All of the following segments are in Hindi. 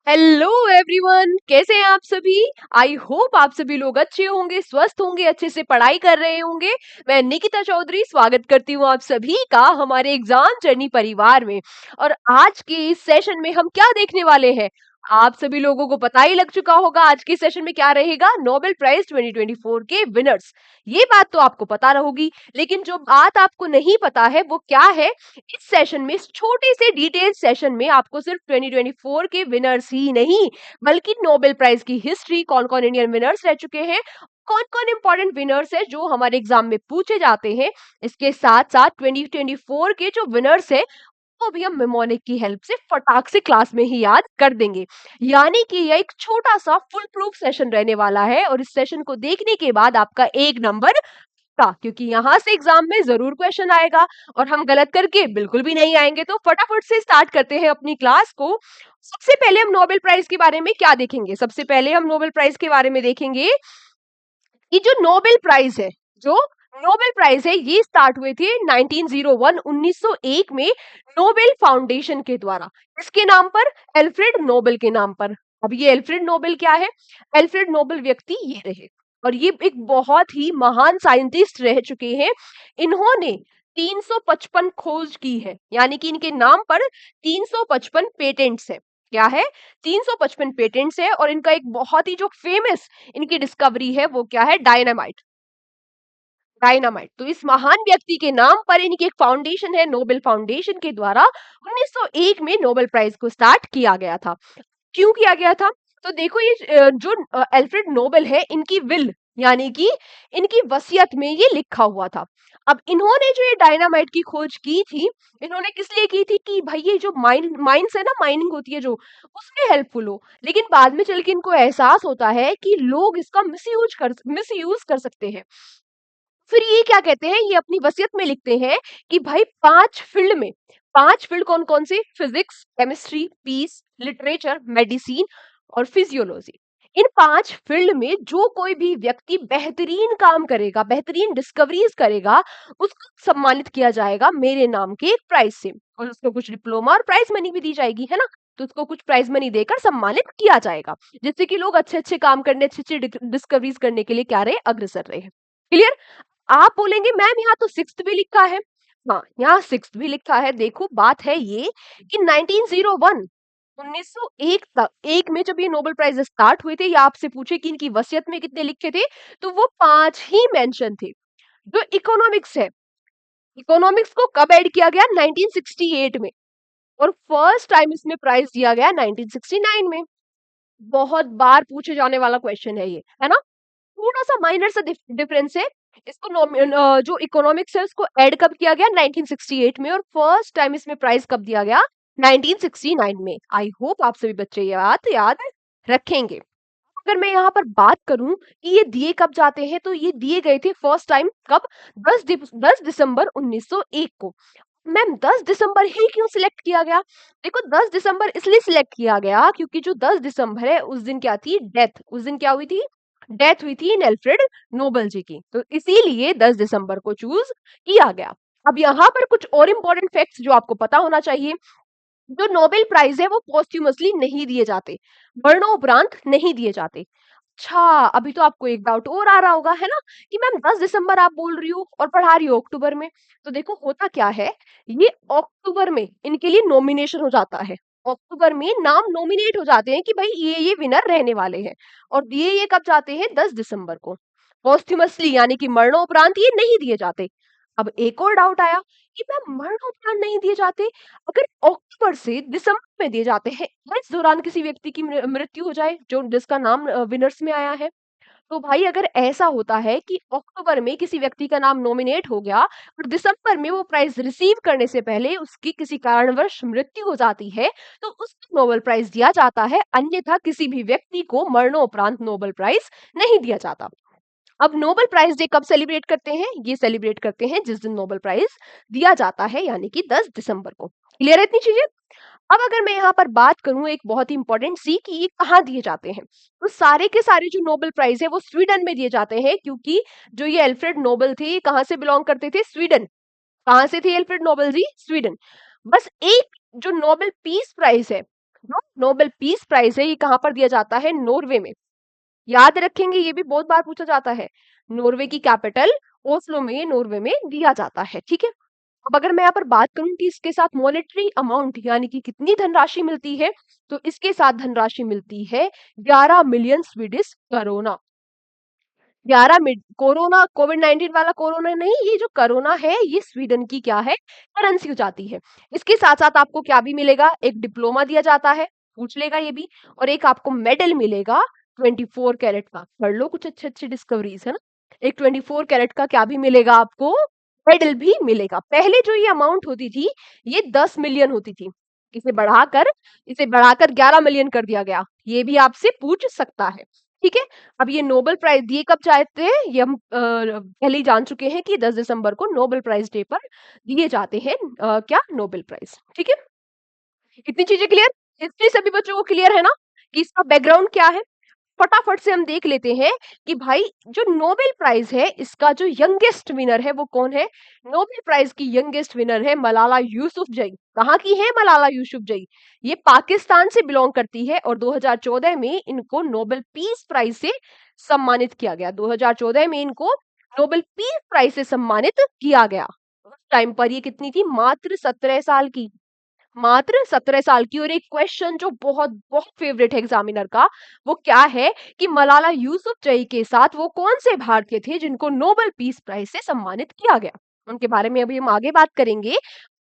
हेलो एवरीवन, कैसे हैं आप सभी। आई होप आप सभी लोग अच्छे होंगे, स्वस्थ होंगे, अच्छे से पढ़ाई कर रहे होंगे। मैं निकिता चौधरी स्वागत करती हूँ आप सभी का हमारे एग्जाम जर्नी परिवार में। और आज के इस सेशन में हम क्या देखने वाले हैं, आप सभी लोगों को पता ही लग चुका होगा आज के सेशन में क्या रहेगा। नोबेल प्राइज 2024 के विनर्स, ये बात तो आपको पता होगी। लेकिन जो बात आपको नहीं पता है वो क्या है, इस सेशन में, इस छोटे से डिटेल सेशन में आपको सिर्फ 2024 के विनर्स ही नहीं, बल्कि नोबेल प्राइज की हिस्ट्री, कौन कौन इंडियन विनर्स रह चुके हैं, कौन कौन इंपॉर्टेंट विनर्स है जो हमारे एग्जाम में पूछे जाते हैं, इसके साथ साथ 2024 के जो विनर्स है वो भी हम मेमोनिक की हेल्प से फटाक से क्लास में ही याद कर देंगे। यानी कि यह एक छोटा सा फुल प्रूफ सेशन रहने वाला है, और इस सेशन को देखने के बाद आपका एक नंबर का, क्योंकि यहाँ से एग्जाम में जरूर क्वेश्चन आएगा और हम गलत करके बिल्कुल भी नहीं आएंगे। तो फटाफट से स्टार्ट करते हैं अपनी क्लास को। सबसे पहले हम नोबेल प्राइज के बारे में क्या देखेंगे, सबसे पहले हम नोबेल प्राइज के बारे में देखेंगे कि जो नोबेल प्राइज है, जो नोबेल प्राइज है, ये स्टार्ट हुए थे 1901 1901 में नोबेल फाउंडेशन के द्वारा। इसके नाम पर, एल्फ्रेड नोबेल के नाम पर। अब ये एल्फ्रेड नोबेल क्या है, एल्फ्रेड नोबेल व्यक्ति ये रहे, और ये एक बहुत ही महान साइंटिस्ट रह चुके हैं। इन्होंने 355 खोज की है, यानी कि इनके नाम पर 355 पेटेंट्स है। क्या है, 355 पेटेंट्स है। और इनका एक बहुत ही जो फेमस इनकी डिस्कवरी है वो क्या है, डायनामाइट। डायनामाइट, तो इस महान व्यक्ति के नाम पर इनकी एक फाउंडेशन है, नोबेल फाउंडेशन के द्वारा 1901 में नोबेल प्राइज को स्टार्ट किया गया था। क्यों किया गया था, तो देखो ये जो एल्फ्रेड नोबेल है, इनकी विल यानी कि इनकी वसीयत में ये लिखा हुआ था। अब इन्होंने जो ये डायनामाइट की खोज की थी, इन्होंने किस लिए की थी कि भाई ये जो माइंस है ना, माइनिंग होती है जो, उसमें हेल्पफुल हो। लेकिन बाद में चल के इनको एहसास होता है कि लोग इसका मिसयूज कर सकते हैं। फिर ये क्या कहते हैं, ये अपनी वसीयत में लिखते हैं कि भाई 5 फील्ड में, 5 फील्ड कौन कौन से, physics, chemistry, peace, literature, medicine और फिजियोलॉजी। इन 5 फील्ड में जो कोई भी व्यक्ति बेहतरीन काम करेगा, बेहतरीन डिस्कवरीज करेगा, उसको सम्मानित किया जाएगा मेरे नाम के एक प्राइज से। और उसको कुछ डिप्लोमा और प्राइज मनी भी दी जाएगी, है ना। तो उसको कुछ प्राइज मनी देकर सम्मानित किया जाएगा, जिससे कि लोग अच्छे अच्छे काम करने, अच्छे अच्छे डिस्कवरीज करने के लिए क्या रहे, अग्रसर रहे। क्लियर। आप बोलेंगे मैम यहाँ तो सिक्स्थ भी लिखा है। हाँ, यहाँ सिक्स्थ भी लिखा है। देखो बात है ये कि 1901 1901 तक, एक में जब ये नोबेल प्राइज स्टार्ट हुए थे, या आपसे पूछे कि इनकी वसीयत में कितने लिखे थे, तो वो 5 ही मेंशन थे। जो इकोनॉमिक्स है, इकोनॉमिक्स को कब ऐड किया गया, 1968 में। और फर्स्ट टाइम इसमें प्राइज दिया गया 1969 में। बहुत बार पूछे जाने वाला क्वेश्चन है ये, है ना। थोड़ा सा माइनर सा डिफरेंस है। इसको जो इकोनॉमिक्स है उसको ऐड कब किया गया, 1968 में। और फर्स्ट टाइम इसमें प्राइस कब दिया गया, 1969 में। आई होप आप सभी बच्चे ये बात याद रखेंगे। अगर मैं यहाँ पर बात करूं कि ये दिए कब जाते हैं, तो ये दिए गए थे फर्स्ट टाइम कब, 10 दिसंबर 1901 को। मैम 10 दिसंबर ही क्यों सिलेक्ट किया गया, देखो 10 दिसंबर इसलिए सिलेक्ट किया गया क्योंकि जो 10 दिसंबर है उस दिन क्या थी, डेथ, उस दिन क्या हुई थी, डेथ हुई थी इन एल्फ्रेड नोबेल जी की। तो इसीलिए 10 दिसंबर को चूज किया गया। अब यहाँ पर कुछ और इंपॉर्टेंट फैक्ट्स जो आपको पता होना चाहिए। जो नोबेल प्राइज है वो पोस्ट्यूमसली नहीं दिए जाते, मरणोपरांत नहीं दिए जाते। अच्छा, अभी तो आपको एक डाउट और आ रहा होगा, है ना, कि मैम 10 दिसंबर आप बोल रही हो और पढ़ा रही हो अक्टूबर में। तो देखो होता क्या है, ये अक्टूबर में इनके लिए नॉमिनेशन हो जाता है। अक्टूबर में नाम नॉमिनेट हो जाते हैं कि भाई ये विनर रहने वाले हैं। और दिए ये कब जाते हैं, 10 दिसंबर को। पोस्ट्यूमसली यानी कि मरणोपरांत ये नहीं दिए जाते। अब एक और डाउट आया कि मैम मरणोपरांत नहीं दिए जाते, अगर अक्टूबर से दिसंबर में दिए जाते हैं, इस दौरान किसी व्यक्ति की मृत्यु हो जाए जो जिसका नाम विनर्स में आया है, तो भाई अगर ऐसा होता है कि अक्टूबर में किसी व्यक्ति का नाम नॉमिनेट हो गया और दिसंबर में वो प्राइज रिसीव करने से पहले उसकी किसी कारणवश मृत्यु हो जाती है, तो उसको नोबेल प्राइज दिया जाता है। अन्यथा किसी भी व्यक्ति को मरणोपरांत नोबेल प्राइज नहीं दिया जाता। अब नोबेल प्राइज डे कब सेलिब्रेट करते हैं, ये सेलिब्रेट करते हैं जिस दिन नोबेल प्राइज दिया जाता है, यानी कि 10 दिसंबर को। क्लियर है इतनी चीजें। अब अगर मैं यहाँ पर बात करूं एक बहुत ही इंपॉर्टेंट सी कि ये कहाँ दिए जाते हैं, तो सारे के सारे जो नोबेल प्राइज है वो स्वीडन में दिए जाते हैं, क्योंकि जो ये एल्फ्रेड नोबेल थे ये कहाँ से बिलोंग करते थे, स्वीडन। कहाँ से थे एल्फ्रेड नोबेल जी, स्वीडन। बस एक जो नोबेल पीस प्राइज है जो नोबेल पीस प्राइज है ये कहाँ पर दिया जाता है? नॉर्वे में। याद रखेंगे, ये भी बहुत बार पूछा जाता है। नॉर्वे की कैपिटल ओस्लो में, नॉर्वे में दिया जाता है। ठीक है। अब अगर मैं यहाँ पर बात करूं कि इसके साथ मॉनेटरी अमाउंट यानी कि कितनी धनराशि मिलती है, तो इसके साथ धनराशि मिलती है 11 मिलियन स्वीडिश करोना। 11 कोरोना, कोविड-19 वाला कोरोना नहीं, ये जो कोरोना है ये स्वीडन की क्या है? करेंसी हो जाती है। इसके साथ-साथ आपको क्या भी मिलेगा? एक डिप्लोमा दिया जाता है, पूछ लेगा ये भी, और एक आपको मेडल मिलेगा 24 कैरेट का। पढ़ लो कुछ अच्छे-अच्छे डिस्कवरीज, है ना? एक 24 कैरेट का क्या भी मिलेगा आपको? मेडल भी मिलेगा। पहले जो ये अमाउंट होती थी, ये 10 मिलियन होती थी। इसे बढ़ाकर इसे बढ़ाकर 11 मिलियन कर दिया गया। ये भी आपसे पूछ सकता है। ठीक है? अब ये नोबेल प्राइज दिए कब जाते हैं, ये हम पहले ही जान चुके हैं कि 10 दिसंबर को नोबेल प्राइज डे पर दिए जाते हैं क्या? Nobel prize. ठीक है? इतनी चीजें क्लियर? हिस्ट्री सभी बच्चों को क्लियर है ना कि इसका बैकग्राउंड क्या है? फटाफट से हम देख लेते हैं कि भाई जो नोबेल प्राइज है इसका जो यंगेस्ट विनर है वो कौन है? नोबेल प्राइज की यंगेस्ट विनर है मलाला यूसुफजई। कहाँ की है मलाला यूसुफजई? ये पाकिस्तान से बिलोंग करती है और 2014 में इनको नोबेल पीस प्राइज से सम्मानित किया गया। 2014 में इनको नोबेल पीस प्राइज से सम्मानित किया गया। उस टाइम पर ये कितनी थी? मात्र 17 साल की। मात्र 17 साल की। और एक क्वेश्चन जो बहुत बहुत फेवरेट है एग्जामिनर का, वो क्या है कि मलाला यूसुफजई के साथ वो कौन से भारतीय थे जिनको नोबेल पीस प्राइज से सम्मानित किया गया? उनके बारे में अभी हम आगे बात करेंगे।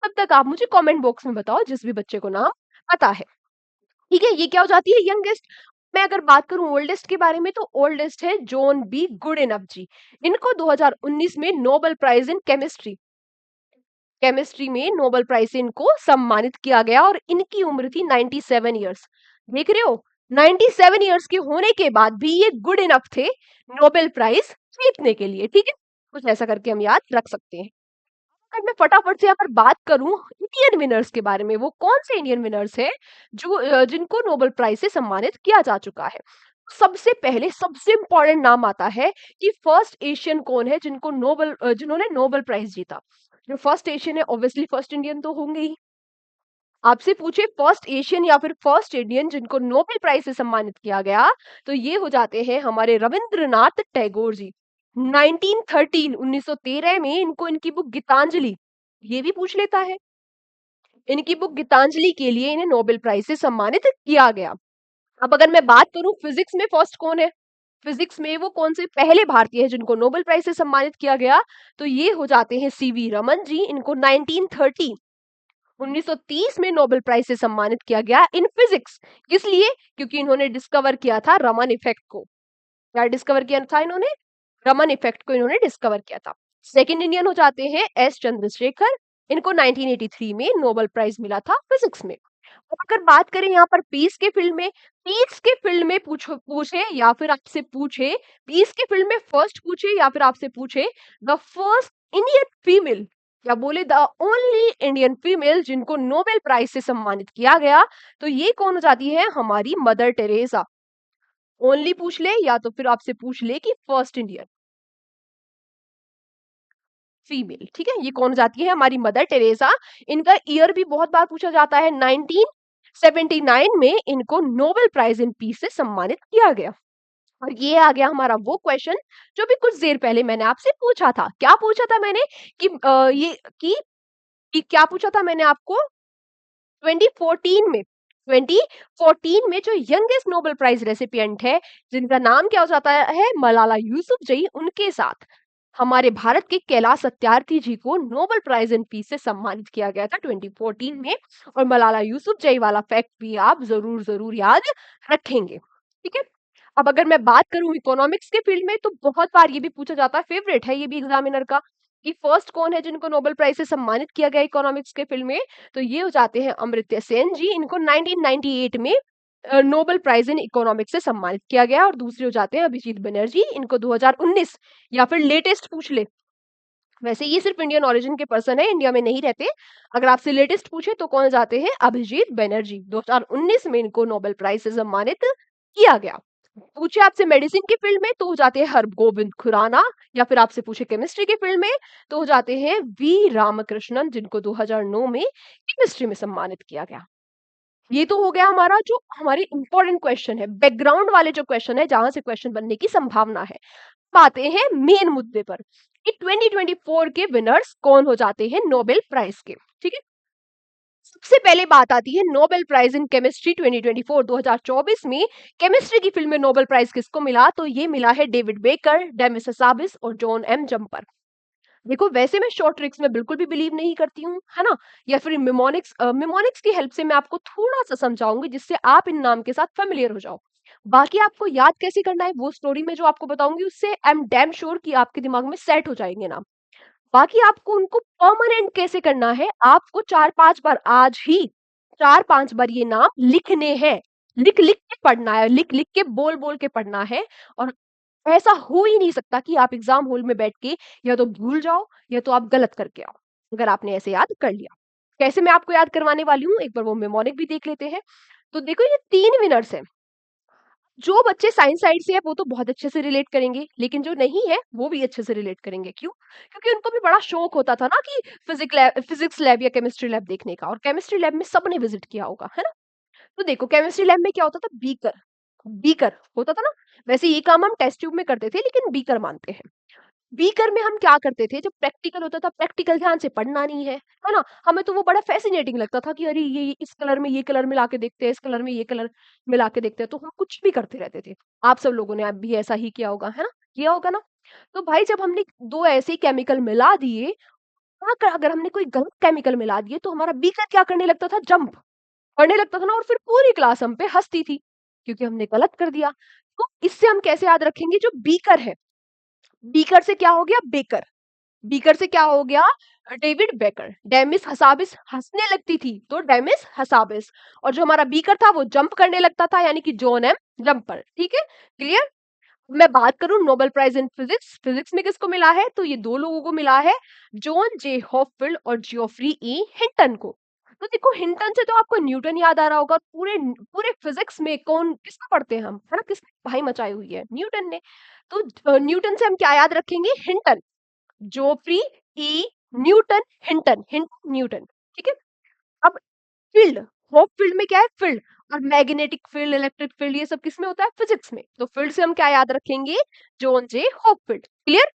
तब तक आप मुझे कमेंट बॉक्स में बताओ जिस भी बच्चे को नाम पता है। ठीक है, ये क्या हो जाती है? यंगेस्ट। मैं अगर बात करूं ओल्डेस्ट के बारे में, तो ओल्डेस्ट है जॉन बी गुडेनफ जी। इनको 2019 में नोबेल प्राइज इन केमिस्ट्री में नोबेल प्राइज से इनको सम्मानित किया गया और इनकी उम्र थी 97 ईयर्स। देख रहे हो, 97 ईयर्स के होने के बाद भी ये गुड इनफ थे नोबेल प्राइज जीतने के लिए। ठीक है, कुछ ऐसा करके हम याद रख सकते हैं। अगर मैं फटाफट से यहाँ पर बात करूं इंडियन विनर्स के बारे में, वो कौन से इंडियन विनर्स है जो जिनको नोबेल प्राइज से सम्मानित किया जा चुका है? सबसे पहले सबसे इंपॉर्टेंट नाम आता है कि फर्स्ट एशियन कौन है जिनको जिन्होंने नोबेल प्राइज जीता। जो फर्स्ट एशियन है ऑब्वियसली फर्स्ट इंडियन तो होंगे ही। आपसे पूछे फर्स्ट एशियन या फिर फर्स्ट इंडियन जिनको नोबेल प्राइज से सम्मानित किया गया, तो ये हो जाते हैं हमारे रविंद्रनाथ टैगोर जी। 1913 में इनको इनकी बुक गीतांजलि, ये भी पूछ लेता है, इनकी बुक गीतांजलि के लिए इन्हें नोबेल प्राइज से सम्मानित किया गया। अब अगर मैं बात करूं फिजिक्स में फर्स्ट कौन है, फिजिक्स में वो कौन से पहले भारतीय हैं जिनको नोबेल प्राइज से सम्मानित किया गया, तो ये हो जाते हैं सीवी रमन जी। इनको 1930 में नोबेल प्राइज से सम्मानित किया गया इन फिजिक्स। किस लिए? क्योंकि इन्होंने डिस्कवर किया था रमन इफेक्ट को। क्या डिस्कवर किया था इन्होंने? रमन इफेक्ट को इन्होंने डिस्कवर किया था। सेकंड इंडियन हो जाते हैं एस चंद्रशेखर। इनको 1983 में नोबेल प्राइज मिला था फिजिक्स में। अब अगर बात करें यहाँ पर पीस के फील्ड में पूछे या फिर आपसे पूछे, पीस के फील्ड में फर्स्ट पूछे या फिर आपसे पूछे द फर्स्ट इंडियन फीमेल, या बोले द ओनली इंडियन फीमेल जिनको नोबेल प्राइज से सम्मानित किया गया, तो ये कौन हो जाती है? हमारी मदर टेरेसा। ओनली पूछ ले या तो फिर आपसे पूछ ले कि फर्स्ट इंडियन फीमेल। ठीक है, ये कौन हो जाती है? हमारी मदर टेरेसा। इनका ईयर भी बहुत बार पूछा जाता है। 1979 में इनको नोबेल प्राइज इन पीस से सम्मानित किया गया। और ये आ गया हमारा वो क्वेश्चन जो भी कुछ देर पहले मैंने आपसे पूछा था। क्या पूछा था मैंने कि कि क्या पूछा था मैंने आपको? 2014 में 2014 में जो यंगेस्ट नोबेल प्राइज रेसिपिएंट है जिनका नाम क्या हो जाता है? मलाला यूसुफजई। उनके साथ हमारे भारत के कैलाश सत्यार्थी जी को नोबेल प्राइज इन पीस से सम्मानित किया गया था 2014 में। और मलाला यूसुफजई वाला फैक्ट भी आप जरूर जरूर याद रखेंगे। ठीक है। अब अगर मैं बात करूं इकोनॉमिक्स के फील्ड में, तो बहुत बार ये भी पूछा जाता है, फेवरेट है ये भी एग्जामिनर का, कि फर्स्ट कौन है जिनको नोबेल प्राइज से सम्मानित किया गया इकोनॉमिक्स के फील्ड में, तो ये हो जाते हैं अमर्त्य सेन जी। इनको 1998 में नोबेल प्राइज इन इकोनॉमिक्स से सम्मानित किया गया। और दूसरे हो जाते हैं अभिजीत बनर्जी। इनको 2019 या फिर लेटेस्ट पूछ ले, वैसे ये सिर्फ इंडियन ओरिजिन के पर्सन है, इंडिया में नहीं रहते। अगर आपसे लेटेस्ट पूछे तो कौन जाते हैं? अभिजीत बनर्जी। 2019 में इनको नोबेल प्राइज से सम्मानित किया गया। पूछे आपसे मेडिसिन के फील्ड में तो हो जाते हैं हरगोविंद खुराना, या फिर आपसे पूछे केमिस्ट्री के फील्ड में तो हो जाते हैं वी रामकृष्णन, जिनको 2009 में केमिस्ट्री में सम्मानित किया गया। ये तो हो गया हमारा जो हमारी इंपॉर्टेंट क्वेश्चन है, बैकग्राउंड वाले जो क्वेश्चन है जहां से क्वेश्चन बनने की संभावना है। अब आते हैं मेन मुद्दे पर कि 2024 के विनर्स कौन हो जाते हैं नोबेल प्राइज के। ठीक है, सबसे पहले बात आती है नोबेल प्राइज इन केमिस्ट्री 2024 2024 में केमिस्ट्री की फील्ड में नोबेल प्राइज किसको मिला, तो ये मिला है डेविड बेकर, डेमिस हसाबिस और जॉन एम जम्पर। देखो वैसे मैं शॉर्ट ट्रिक्स में बिल्कुल भी बिलीव नहीं करती हूँ, है ना, या फिर मिमोनिक्स की हेल्प से मैं आपको थोड़ा सा समझाऊंगी जिससे आप इन नाम के साथ फेमिलियर हो जाओ। बाकी आपको याद कैसे करना है वो स्टोरी में जो आपको बताऊंगी उससे आई एम डैम श्योर कि आपके दिमाग में सेट हो जाएंगे नाम। बाकी आपको उनको परमानेंट कैसे करना है, आपको 4-5 बार आज ही 4-5 बार ये नाम लिखने हैं। लिख लिख के पढ़ना है, लिख लिख के बोल बोल के पढ़ना है। और ऐसा हो ही नहीं सकता कि आप एग्जाम हॉल में बैठ के या तो भूल जाओ या तो आप गलत करके आओ, अगर आपने ऐसे याद कर लिया। कैसे मैं आपको याद करवाने वाली हूँ, एक बार वो मेमोनिक भी देख लेते हैं। तो देखो ये 3 विनर्स हैं। जो बच्चे साइंस साइड से है वो तो बहुत अच्छे से रिलेट करेंगे, लेकिन जो नहीं है वो भी अच्छे से रिलेट करेंगे। क्यों? क्योंकि उनको भी बड़ा शौक होता था ना कि फिजिक्स लैब या केमिस्ट्री लैब देखने का, और केमिस्ट्री लैब में सबने विजिट किया होगा, है ना? तो देखो केमिस्ट्री लैब में क्या होता था, बीकर बीकर होता था ना। वैसे ये काम हम टेस्ट ट्यूब में करते थे लेकिन बीकर मानते हैं। बीकर में हम क्या करते थे, जब प्रैक्टिकल होता था, प्रैक्टिकल ध्यान से पढ़ना नहीं है ना, हमें तो वो बड़ा फैसिनेटिंग लगता था कि अरे ये इस कलर में ये कलर मिला के देखते हैं, इस कलर में ये कलर मिला के देखते हैं, तो हम कुछ भी करते रहते थे। आप सब लोगों ने आप भी ऐसा ही किया होगा, है ना? किया होगा ना? तो भाई जब हमने 2 ऐसे केमिकल मिला दिए, अगर हमने कोई गलत केमिकल मिला दिए तो हमारा बीकर क्या करने लगता था, जंप करने लगता था ना, और फिर पूरी क्लास हम पे हँसती थी, क्योंकि हमने गलत कर दिया। तो इससे हम कैसे याद रखेंगे, जो बीकर है, बीकर से क्या हो गया बेकर, बीकर से क्या हो गया डेविड बेकर, डेमिस हसाबिस हंसने लगती थी तो डेमिस हसाबिस, और जो हमारा बीकर था वो जंप करने लगता था यानी कि जॉन एम जंपर। ठीक है, क्लियर? मैं बात करूं Nobel prize in physics, physics में किसको मिला है, तो ये 2 लोगों को मिला है, जॉन जे हॉपफील्ड और जियोफ्री ई हिंटन को। तो देखो हिंटन से तो आपको न्यूटन याद आ रहा होगा, पूरे पूरे फिजिक्स में कौन किसको पढ़ते हैं हम, है ना, किसने भाई मचाई हुई है, न्यूटन ने। तो न्यूटन से हम क्या याद रखेंगे, हिंटन, जोफ्री ई न्यूटन, हिंटन हिंटन न्यूटन। ठीक है, अब फील्ड, होप फील्ड में क्या है, फील्ड, और मैग्नेटिक फील्ड, इलेक्ट्रिक फील्ड, ये सब किसमें होता है, फिजिक्स में। तो फील्ड से हम क्या याद रखेंगे, John J Hope field. Clear?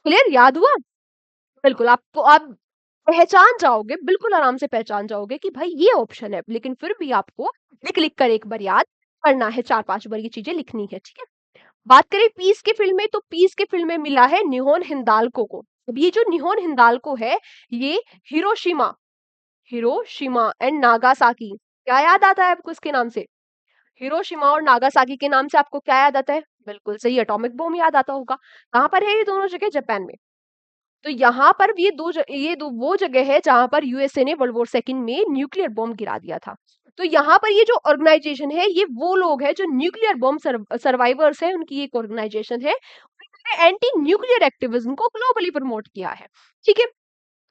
Clear, याद हुआ? बिल्कुल, आपको आप पहचान जाओगे, बिल्कुल आराम से पहचान जाओगे कि भाई ये ऑप्शन है, लेकिन फिर भी आपको लिख लिख कर एक बार याद करना है, 4-5 बार ये चीजें लिखनी है। ठीक है, बात करें पीस के फील्ड में, तो पीस के फील्ड में मिला है निहोन हिंदाल्को को। अब ये जो निहोन हिंदाल्को है, ये हिरोशिमा हिरोशिमा एंड नागासाकी, क्या याद आता है आपको इसके नाम से, हिरोशिमा और नागासाकी के नाम से आपको क्या याद आता है, बिल्कुल सही, एटॉमिक बॉम्ब याद आता होगा। कहां पर है ये दोनों जगह, जापान में। तो यहाँ पर वो जगह है जहां पर यूएसए ने वर्ल्ड वॉर सेकंड में न्यूक्लियर बॉम्ब गिरा दिया था। तो यहाँ पर ये जो ऑर्गेनाइजेशन है, ये वो लोग हैं जो न्यूक्लियर बॉम्ब सर्वाइवर्स है, उनकी एक ऑर्गेनाइजेशन है। एंटी न्यूक्लियर एक्टिविज्म को ग्लोबली प्रमोट किया है। ठीक है,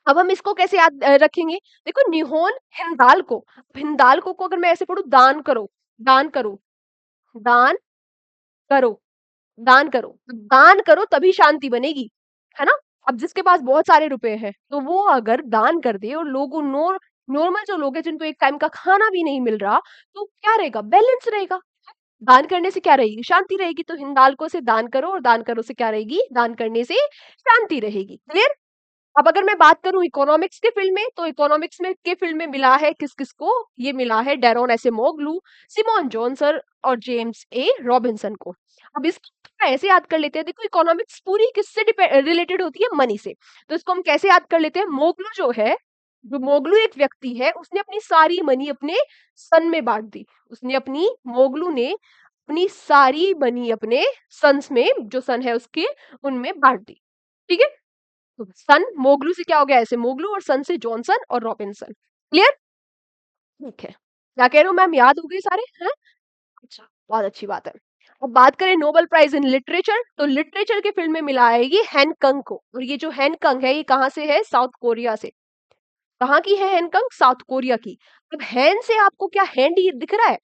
अब हम इसको कैसे याद रखेंगे, देखो निहोन हिंदाल्को, हिंदाल्को को अगर मैं ऐसे पढ़ू, दान करो, दान करो, दान करो, दान करो, दान करो तभी शांति बनेगी, है ना? अब जिसके पास बहुत सारे रुपए हैं, तो वो अगर दान कर दे और लोगों नॉर्मल जो लोग हैं जिनको एक टाइम का खाना भी नहीं मिल रहा, तो क्या रहेगा, बैलेंस रहेगा। दान करने से क्या रहेगी, शांति रहेगी। तो हिंदाल्को से दान करो, और दान करो से क्या रहेगी, दान करने से शांति रहेगी। क्लियर? अब अगर मैं बात करूं इकोनॉमिक्स के फील्ड में, तो इकोनॉमिक्स में के फील्ड में मिला है किस किस को, ये मिला है डेरोन एसेमोग्लू, सिमोन जॉनसन और जेम्स ए रॉबिन्सन को। अब इसको थोड़ा ऐसे याद कर लेते हैं, देखो इकोनॉमिक्स पूरी किससे रिलेटेड होती है, मनी से। तो इसको हम कैसे याद कर लेते हैं, मोगलू जो है, जो मोगलू एक व्यक्ति है, उसने अपनी सारी मनी अपने सन में बांट दी। उसने अपनी मोगलू ने अपनी सारी मनी अपने सन्स में, जो सन है उसके, उनमें बांट दी। ठीक है, तो सन मोगलू से क्या हो गया, ऐसे मोगलू, और सन से जॉनसन और रॉबिन्सन। क्लियर? ठीक है, क्या कह रहे हो मैम, याद हो गए सारे हैं? अच्छा, बहुत अच्छी बात है। अब बात करें नोबेल प्राइज इन लिटरेचर, तो लिटरेचर के फील्ड में मिला है ये हैनकंग को, और ये जो हैनकंग है ये कहाँ से है, साउथ कोरिया से। कहाँ की है हैनकंग, साउथ कोरिया की। अब हैंड से आपको क्या हैंड ये दिख रहा है,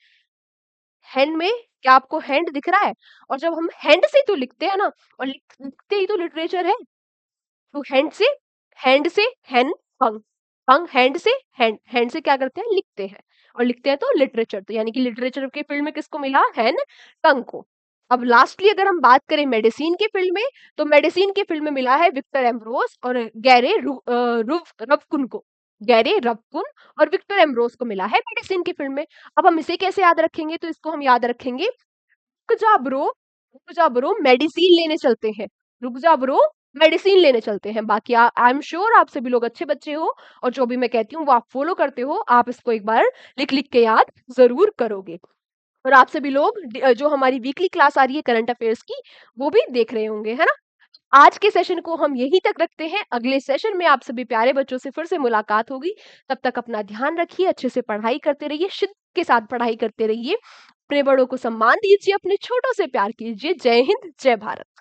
हैंड में क्या आपको हैंड दिख रहा है, और जब हम हैंड से तो लिखते हैं ना, और लिखते ही तो लिटरेचर है। तो हैंड से हैंड, कंग, कंग हैंड से, हैंड हैंड से क्या करते हैं, लिखते हैं। और लिखते हैं तो लिटरेचर, तो यानी कि लिटरेचर के फील्ड में किसको मिला? हेन कंग को। अब लास्टली अगर हम बात करें मेडिसिन के फील्ड में, तो मेडिसिन के फील्ड में मिला है विक्टर एम्ब्रोस और रवकुन को। गैरे रवकुन और विक्टर एम्ब्रोस को मिला है मेडिसिन के फील्ड में। अब हम इसे कैसे याद रखेंगे? तो इसको हम याद रखेंगे, रुक जा ब्रो, रुक जा ब्रो, मेडिसिन लेने चलते हैं। रुक जा ब्रो, मेडिसिन लेने चलते हैं। बाकी आई एम श्योर आप सभी लोग अच्छे बच्चे हो और जो भी मैं कहती हूँ वो आप फॉलो करते हो। आप इसको एक बार लिख-लिख के याद ज़रूर करोगे। और आप सभी लोग जो हमारी वीकली क्लास आ रही है करंट अफेयर्स की, वो भी देख रहे होंगे, है ना? आज के सेशन को हम यहीं तक रखते हैं। अगले सेशन में आप सभी प्यारे बच्चों से फिर से मुलाकात होगी। तब तक अपना ध्यान रखिए, अच्छे से पढ़ाई करते रहिए, शिद्दत के साथ पढ़ाई करते रहिए। अपने बड़ों को सम्मान दीजिए, अपने छोटों से प्यार कीजिए। जय हिंद, जय भारत।